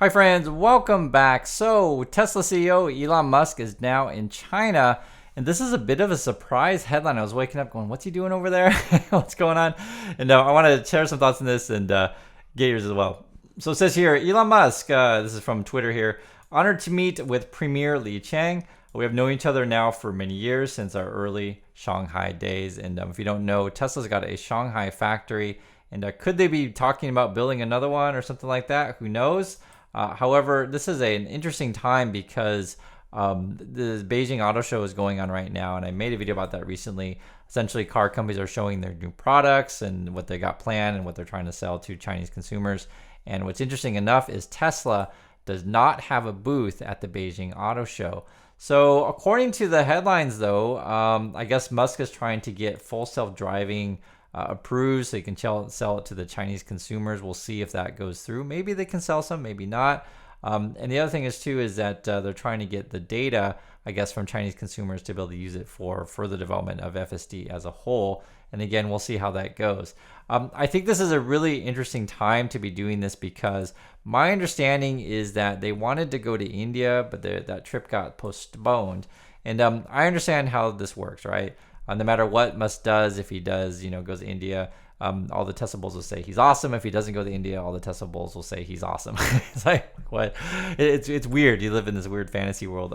Hi friends, welcome back. So Tesla CEO Elon Musk is now in China, and this is a bit of a surprise headline. I was waking up going, what's he doing over there? What's going on? And I want to share some thoughts on this and get yours as well. So it says here, Elon Musk, this is from Twitter here, honored to meet with Premier Li Qiang. We have known each other now for many years since our early Shanghai days. And if you don't know, Tesla's got a Shanghai factory. And could they be talking about building another one or something like that? Who knows? However, this is an interesting time because the Beijing Auto Show is going on right now, and I made a video about that recently. Essentially, car companies are showing their new products and what they got planned and what they're trying to sell to Chinese consumers. And what's interesting enough is Tesla does not have a booth at the Beijing Auto Show. So according to the headlines, though, I guess Musk is trying to get full self-driving approved so you can sell it to the Chinese consumers. We'll see if that goes through. Maybe they can sell some, maybe not. And the other thing is too is that they're trying to get the data, I guess, from Chinese consumers to be able to use it for further development of FSD as a whole. And again, we'll see how that goes. I think this is a really interesting time to be doing this because my understanding is that they wanted to go to India, but that trip got postponed. And I understand how this works, right? No matter what Musk does, if he does, goes to India, all the Tesla bulls will say he's awesome. If he doesn't go to India, all the Tesla bulls will say he's awesome. It's like, what? It's weird. You live in this weird fantasy world.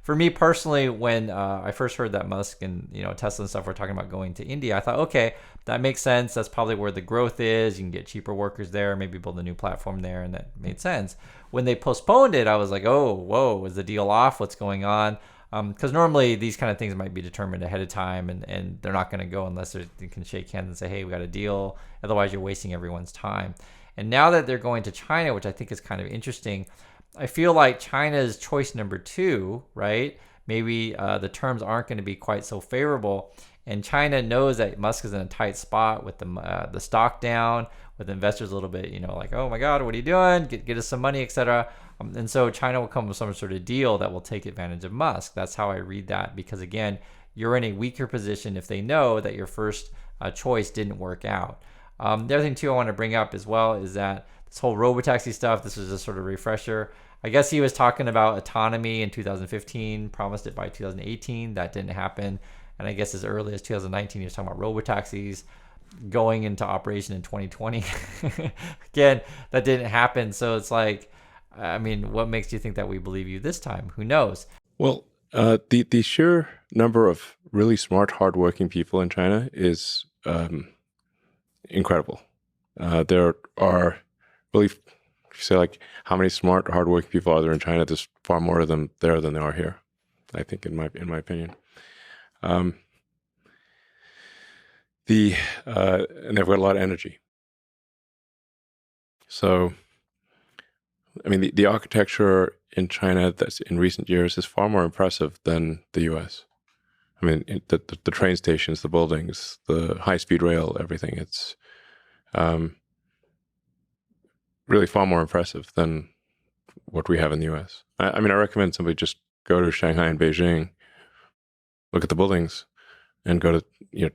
For me personally, when I first heard that Musk and Tesla and stuff were talking about going to India, I thought, okay, that makes sense. That's probably where the growth is. You can get cheaper workers there, maybe build a new platform there, and that made sense. When they postponed it, I was like, oh, whoa, is the deal off? What's going on? Because normally these kind of things might be determined ahead of time, and they're not going to go unless they can shake hands and say, hey, we got a deal. Otherwise, you're wasting everyone's time. And now that they're going to China, which I think is kind of interesting, I feel like China's choice number two, right? Maybe the terms aren't going to be quite so favorable. And China knows that Musk is in a tight spot with the stock down, with investors a little bit, like, oh my God, what are you doing? Get us some money, etc. And so China will come with some sort of deal that will take advantage of Musk. That's how I read that, because again, you're in a weaker position if they know that your first choice didn't work out. The other thing too I want to bring up as well is that this whole Robotaxi stuff, this was a sort of refresher. I guess he was talking about autonomy in 2015, promised it by 2018. That didn't happen. And I guess as early as 2019, he was talking about Robotaxis going into operation in 2020. Again, that didn't happen. So it's like, what makes you think that we believe you this time? Who knows? Well, the sheer number of really smart, hardworking people in China is incredible. There are really, if you say like, how many smart, hardworking people are there in China? There's far more of them there than there are here, I think, in my opinion. And they've got a lot of energy. So, the architecture in China that's in recent years is far more impressive than the U.S. The train stations, the buildings, the high-speed rail, everything. It's really far more impressive than what we have in the U.S. I recommend somebody just go to Shanghai and Beijing, look at the buildings, and go to,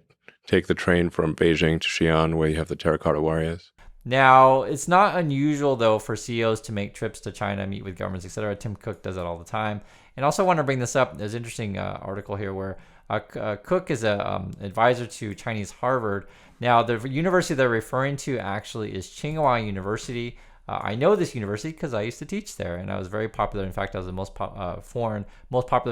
take the train from Beijing to Xi'an, where you have the terracotta warriors. Now, it's not unusual, though, for CEOs to make trips to China, meet with governments, etc. Tim Cook does that all the time. And also, I want to bring this up. There's an interesting article here where Cook is an advisor to Chinese Harvard. Now, the university they're referring to actually is Tsinghua University. I know this university because I used to teach there, and I was very popular. In fact, I was the most popular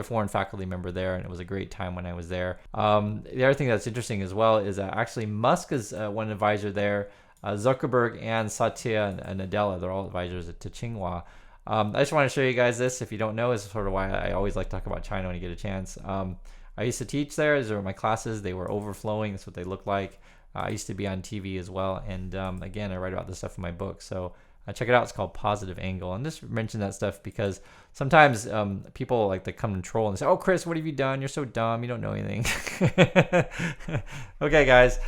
foreign faculty member there, and it was a great time when I was there. The other thing that's interesting as well is that actually Musk is one advisor there. Zuckerberg and Satya and Nadella, they're all advisors to Tsinghua. I just want to show you guys this. If you don't know, is sort of why I always like to talk about China when you get a chance. I used to teach there. These were my classes. They were overflowing. That's what they look like. I used to be on TV as well. And again, I write about this stuff in my book. So check it out. It's called Positive Angle. And just mention that stuff because sometimes people like to come and troll and say, oh, Chris, what have you done? You're so dumb. You don't know anything. Okay, guys,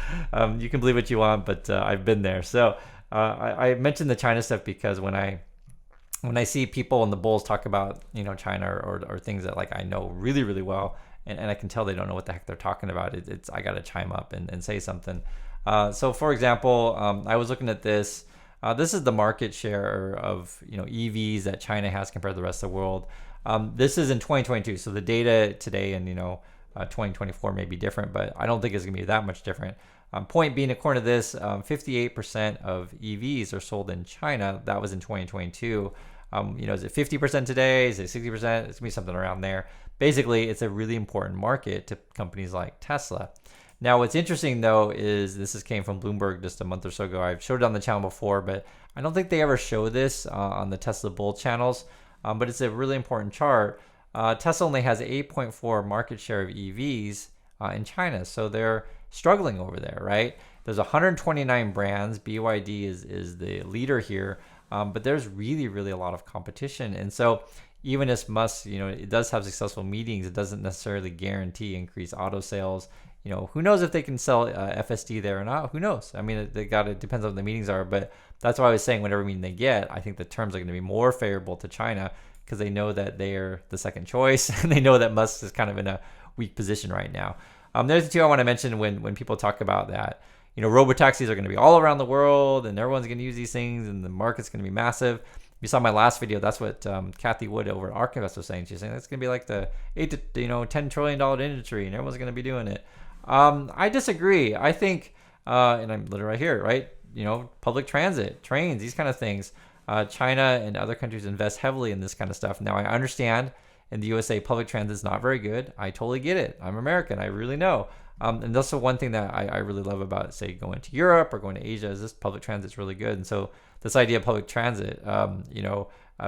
you can believe what you want, but I've been there. So I mentioned the China stuff because when I see people in the bulls talk about, China or things that like I know really, really well, and I can tell they don't know what the heck they're talking about, I got to chime up and say something. So for example, I was looking at this. This is the market share of EVs that China has compared to the rest of the world. This is in 2022, so the data today and 2024 may be different, but I don't think it's going to be that much different. Point being, according to this, 58% of EVs are sold in China. That was in 2022. Is it 50% today? Is it 60%? It's going to be something around there. Basically, it's a really important market to companies like Tesla. Now, what's interesting, though, is came from Bloomberg just a month or so ago. I've showed it on the channel before, but I don't think they ever show this on the Tesla Bull channels. But it's a really important chart. Tesla only has 8.4 market share of EVs in China, so they're struggling over there, right? There's 129 brands. BYD is the leader here, but there's really, really a lot of competition. And so even as Musk, it does have successful meetings, it doesn't necessarily guarantee increased auto sales. Who knows if they can sell FSD there or not? Who knows? I mean, it depends on what the meetings are, but that's why I was saying whatever meeting they get, I think the terms are going to be more favorable to China because they know that they're the second choice and they know that Musk is kind of in a weak position right now. There's the two I want to mention when people talk about that. Robotaxis are going to be all around the world and everyone's going to use these things and the market's going to be massive. You saw my last video. That's what Kathy Wood over at ArkInvest was saying. She's saying that's going to be like the $8 to $10 trillion industry and everyone's going to be doing it. I disagree. I think, and I'm literally right here, right? Public transit, trains, these kind of things. China and other countries invest heavily in this kind of stuff. Now, I understand in the USA, public transit is not very good. I totally get it. I'm American. I really know. And that's the one thing that I really love about, say, going to Europe or going to Asia is this public transit is really good. And so this idea of public transit,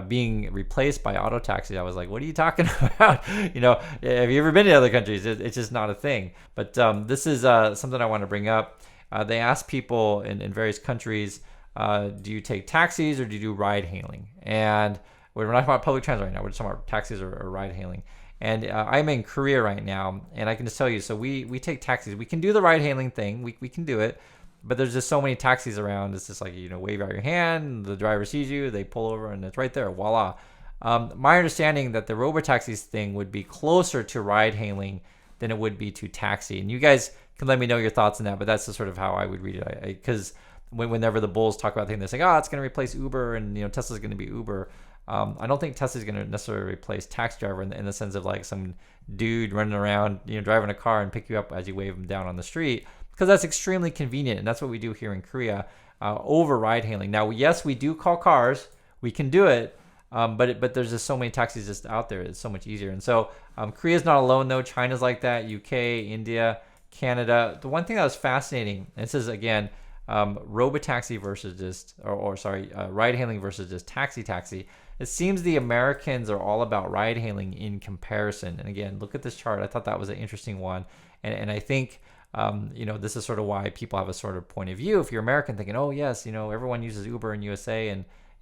being replaced by auto taxi, I was like, what are you talking about? Have you ever been to other countries? It's just not a thing. But this is something I want to bring up. They asked people in various countries, do you take taxis or do you do ride hailing? And we're not talking about public transit right now. We're just talking about taxis or ride hailing. And I'm in Korea right now, and I can just tell you, so we take taxis. We can do the ride hailing thing. We can do it. But there's just so many taxis around. It's just like, wave out your hand, the driver sees you, they pull over, and it's right there. Voila. My understanding that the Robotaxis thing would be closer to ride hailing than it would be to taxi. And you guys can let me know your thoughts on that, but that's the sort of how I would read it. Because whenever the bulls talk about things, they're saying, it's going to replace Uber, and Tesla's going to be Uber. I don't think Tesla's going to necessarily replace taxi driver in the sense of like some dude running around, driving a car and pick you up as you wave him down on the street, because that's extremely convenient, and that's what we do here in Korea over ride hailing. Now, yes, we do call cars, we can do it, but there's just so many taxis just out there. It's so much easier. And so Korea's not alone though. China's like that. UK, India, Canada. The one thing that was fascinating, and this is again, Robotaxi versus ride hailing versus just taxi. It seems the Americans are all about ride hailing in comparison. And again, look at this chart. I thought that was an interesting one. And I think, this is sort of why people have a sort of point of view. If you're American thinking, oh yes, everyone uses Uber in USA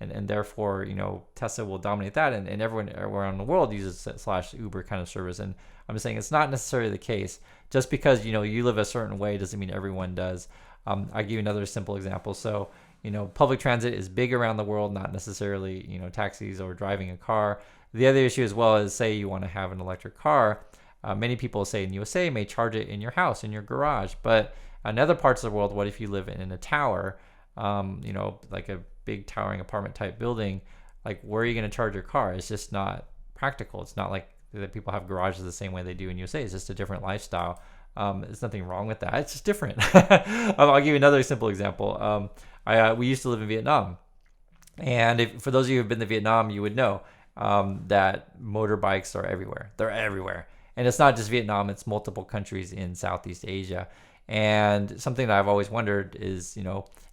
and therefore, Tesla will dominate that. And everyone around the world uses / Uber kind of service. And I'm saying it's not necessarily the case. Just because, you live a certain way doesn't mean everyone does. I'll give you another simple example. So, public transit is big around the world, not necessarily, taxis or driving a car. The other issue as well is, say you want to have an electric car. Many people say in the USA may charge it in your house, in your garage. But in other parts of the world, what if you live in a tower, like a big towering apartment type building? Like, where are you going to charge your car? It's just not practical. It's not like that people have garages the same way they do in USA. It's just a different lifestyle. There's nothing wrong with that. It's just different. I'll give you another simple example. We used to live in Vietnam. And for those of you who've been to Vietnam, you would know that motorbikes are everywhere. They're everywhere. And it's not just Vietnam, it's multiple countries in Southeast Asia. And something that I've always wondered is,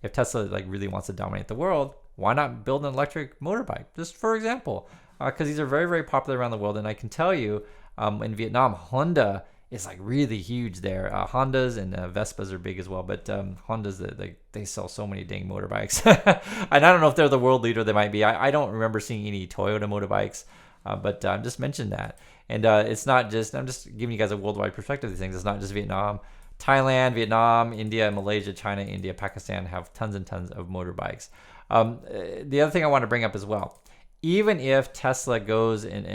if Tesla really wants to dominate the world, why not build an electric motorbike? Just for example, because these are very, very popular around the world. And I can tell you, in Vietnam, Honda is really huge there. Hondas and Vespas are big as well, but Hondas, they sell so many dang motorbikes. And I don't know if they're the world leader. They might be. I don't remember seeing any Toyota motorbikes, but just mentioned that. And it's not just, I'm just giving you guys a worldwide perspective of these things. It's not just Vietnam. Thailand, Vietnam, India, Malaysia, China, India, Pakistan have tons and tons of motorbikes. The other thing I want to bring up as well, even if Tesla goes and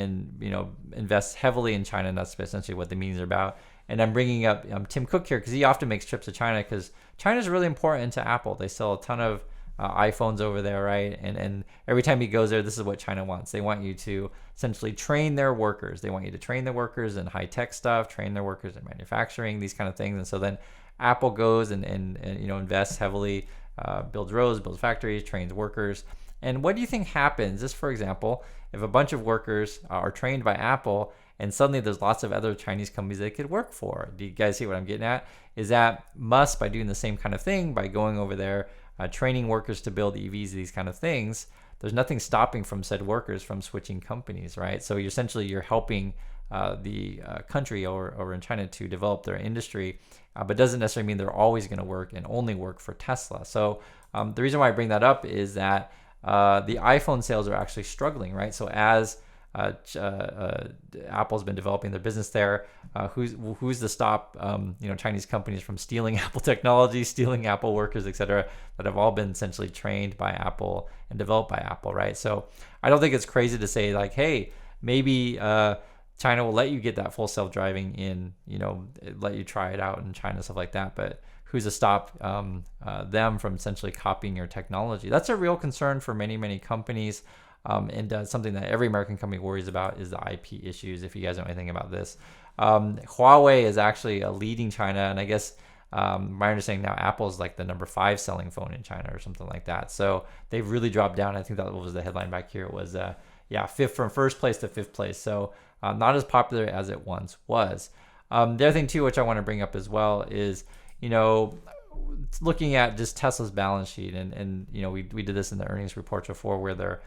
invests heavily in China, and that's essentially what the meetings are about. And I'm bringing up Tim Cook here because he often makes trips to China because China is really important to Apple. They sell a ton of iPhones over there, right? And every time he goes there, this is what China wants. They want you to essentially train their workers. They want you to train their workers in high tech stuff, train their workers in manufacturing, these kind of things. And so then Apple goes and invests heavily, builds roads, builds factories, trains workers. And what do you think happens? Just for example, if a bunch of workers are trained by Apple and suddenly there's lots of other Chinese companies they could work for. Do you guys see what I'm getting at? Is that Musk, by doing the same kind of thing, by going over there, training workers to build EVs, these kind of things, there's nothing stopping from said workers from switching companies, right? So you're helping the country over in China to develop their industry, but doesn't necessarily mean they're always going to work and only work for Tesla. So the reason why I bring that up is that the iPhone sales are actually struggling, right? So as Apple's been developing their business there, who's to stop Chinese companies from stealing Apple technology, stealing Apple workers, etc., that have all been essentially trained by Apple and developed by Apple, right? So I don't think it's crazy to say like, hey, maybe China will let you get that full self-driving in, let you try it out in China, stuff like that, but who's to stop them from essentially copying your technology? That's a real concern for many, many companies. And something that every American company worries about is the IP issues, if you guys know anything about this. Huawei is actually leading China, and I guess my understanding now, Apple is like the number 5 selling phone in China or something like that. So they've really dropped down. I think that was the headline back here. It was, fifth, from first place to 5th place. So not as popular as it once was. The other thing too, which I want to bring up as well, is, looking at just Tesla's balance sheet, and we did this in the earnings reports before, where their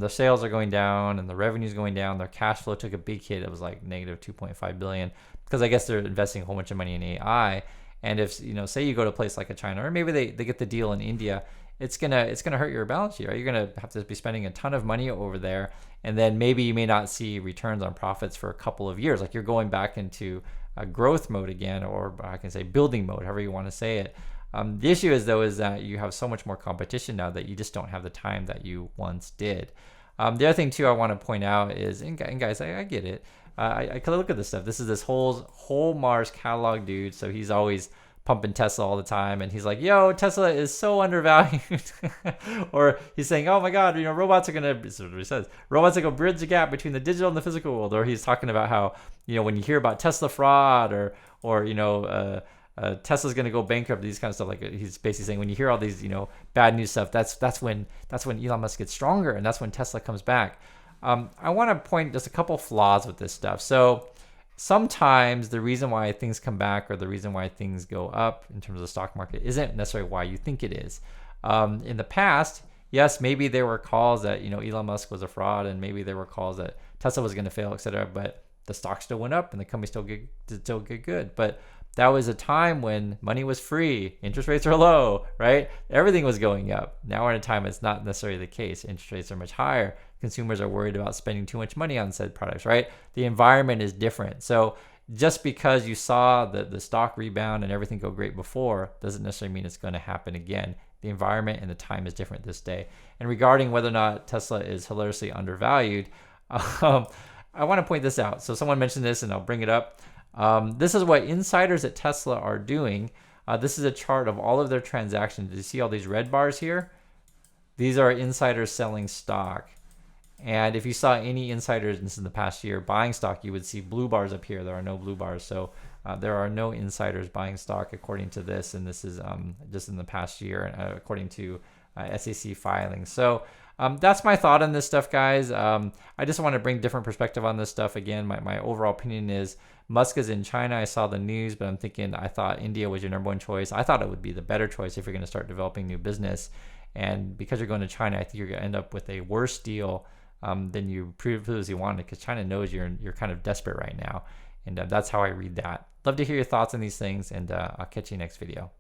sales are going down and the revenue's going down. Their cash flow took a big hit. It was like negative 2.5 billion, because I guess they're investing a whole bunch of money in AI. And if say you go to a place like a China, or maybe they get the deal in India, it's gonna hurt your balance sheet, right? You're gonna have to be spending a ton of money over there, and then maybe you may not see returns on profits for a couple of years. Like you're going back into a growth mode again, or I can say building mode, however you want to say it. The issue is that you have so much more competition now that you just don't have the time that you once did. The other thing too I want to point out is, and guys, I get it. I kind of look at this stuff. This is this whole Mars catalog dude. So he's always pumping Tesla all the time, and he's like, "Yo, Tesla is so undervalued," or he's saying, "Oh my God, robots are gonna." This is what he says. Robots are gonna bridge the gap between the digital and the physical world. Or he's talking about how when you hear about Tesla fraud, or Tesla's going to go bankrupt, these kind of stuff. Like he's basically saying, when you hear all these, bad news stuff, that's when Elon Musk gets stronger, and that's when Tesla comes back. I want to point just a couple flaws with this stuff. So sometimes the reason why things come back, or the reason why things go up in terms of the stock market, isn't necessarily why you think it is. In the past, yes, maybe there were calls that Elon Musk was a fraud, and maybe there were calls that Tesla was going to fail, etc. But the stock still went up, and the company still get good. But that was a time when money was free, interest rates are low, right? Everything was going up. Now we're in a time it's not necessarily the case. Interest rates are much higher. Consumers are worried about spending too much money on said products, right? The environment is different. So just because you saw the stock rebound and everything go great before, doesn't necessarily mean it's going to happen again. The environment and the time is different this day. And regarding whether or not Tesla is hilariously undervalued, I want to point this out. So someone mentioned this, and I'll bring it up. This is what insiders at Tesla are doing. This is a chart of all of their transactions. Do you see all these red bars here? These are insiders selling stock. And if you saw any insiders in the past year buying stock, you would see blue bars up here. There are no blue bars. So there are no insiders buying stock according to this. And this is just in the past year, according to SEC filings. So that's my thought on this stuff, guys. I just want to bring different perspective on this stuff. Again, my overall opinion is Musk is in China. I saw the news, but I thought India was your number one choice. I thought it would be the better choice if you're going to start developing new business. And because you're going to China, I think you're going to end up with a worse deal than you previously wanted, because China knows you're kind of desperate right now. And that's how I read that. Love to hear your thoughts on these things, and I'll catch you next video.